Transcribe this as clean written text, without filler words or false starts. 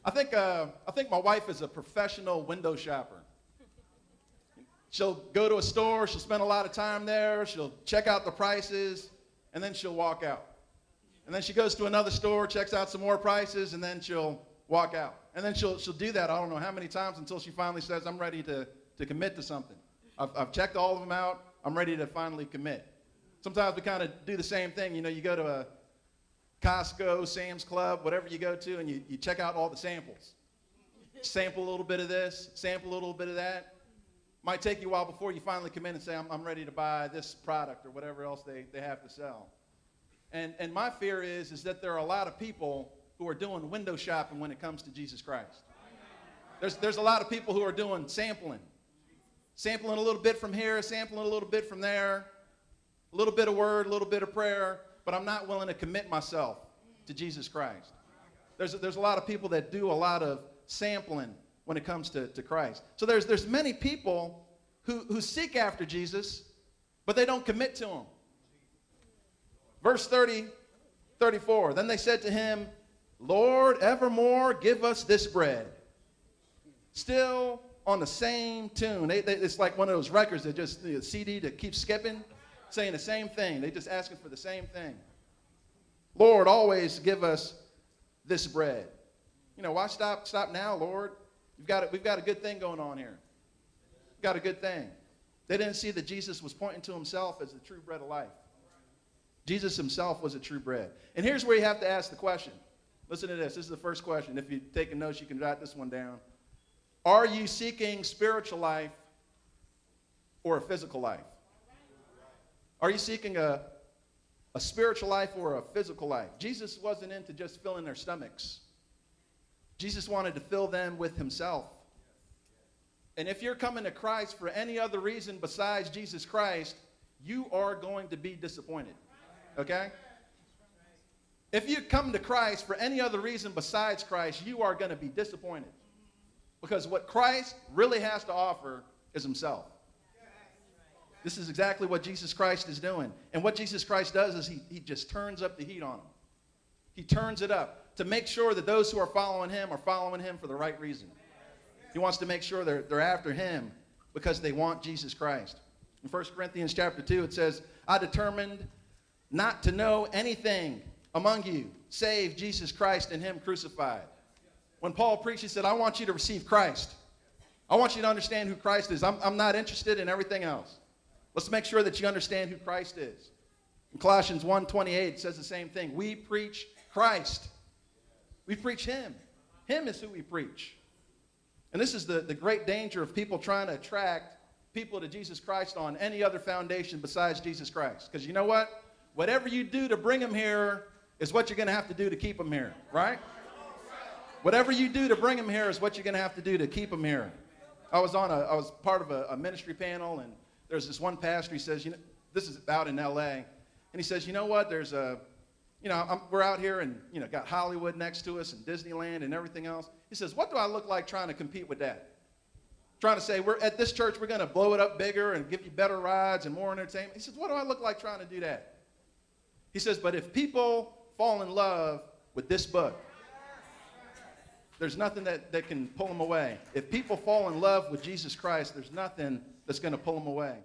I think my wife is a professional window shopper. She'll go to a store, she'll spend a lot of time there, she'll check out the prices, and then she'll walk out. And then she goes to another store, checks out some more prices, and then she'll walk out. And then she'll do that I don't know how many times until she finally says, I'm ready to commit to something. I've checked all of them out, I'm ready to finally commit. Sometimes we kind of do the same thing. You know, you go to a Costco, Sam's Club, whatever you go to, and you check out all the samples. Sample a little bit of this, sample a little bit of that. Might take you a while before you finally come in and say, I'm ready to buy this product or whatever else they have to sell. And my fear is that there are a lot of people who are doing window shopping when it comes to Jesus Christ. There's a lot of people who are doing sampling. Sampling a little bit from here, sampling a little bit from there, a little bit of word, a little bit of prayer, but I'm not willing to commit myself to Jesus Christ. There's a lot of people that do a lot of sampling when it comes to Christ. So there's many people who seek after Jesus, but they don't commit to him. Verse 34, then they said to him, Lord, evermore give us this bread. Still on the same tune. It's like one of those records that just, the CD that keeps skipping, saying the same thing. They just asking for the same thing. Lord, always give us this bread. You know, why stop now, Lord? We've got a good thing going on here. We've got a good thing. They didn't see that Jesus was pointing to himself as the true bread of life. Jesus himself was a true bread. And here's where you have to ask the question. Listen to this. This is the first question. If you're taking notes, you can jot this one down. Are you seeking spiritual life or a physical life? Are you seeking a spiritual life or a physical life? Jesus wasn't into just filling their stomachs. Jesus wanted to fill them with himself. And if you're coming to Christ for any other reason besides Jesus Christ, you are going to be disappointed. Okay? If you come to Christ for any other reason besides Christ, you are going to be disappointed. Because what Christ really has to offer is himself. This is exactly what Jesus Christ is doing. And what Jesus Christ does is he just turns up the heat on them. He turns it up to make sure that those who are following him for the right reason. He wants to make sure they're after him because they want Jesus Christ. In 1 Corinthians chapter 2, it says, I determined not to know anything among you save Jesus Christ and him crucified. When Paul preached, he said, I want you to receive Christ. I want you to understand who Christ is. I'm not interested in everything else. Let's make sure that you understand who Christ is. In Colossians 1:28, it says the same thing. We preach Christ. We preach him. Him is who we preach. And this is the great danger of people trying to attract people to Jesus Christ on any other foundation besides Jesus Christ. Because you know what? Whatever you do to bring them here is what you're going to have to do to keep them here, right? Whatever you do to bring them here is what you're going to have to do to keep them here. I was part of a ministry panel, and there's this one pastor. He says, this is out in L.A., and he says, you know what? There's we're out here and got Hollywood next to us and Disneyland and everything else. He says, what do I look like trying to compete with that? Trying to say, we're at this church, we're going to blow it up bigger and give you better rides and more entertainment. He says, what do I look like trying to do that? He says, but if people fall in love with this book, there's nothing that can pull them away. If people fall in love with Jesus Christ, there's nothing that's going to pull them away.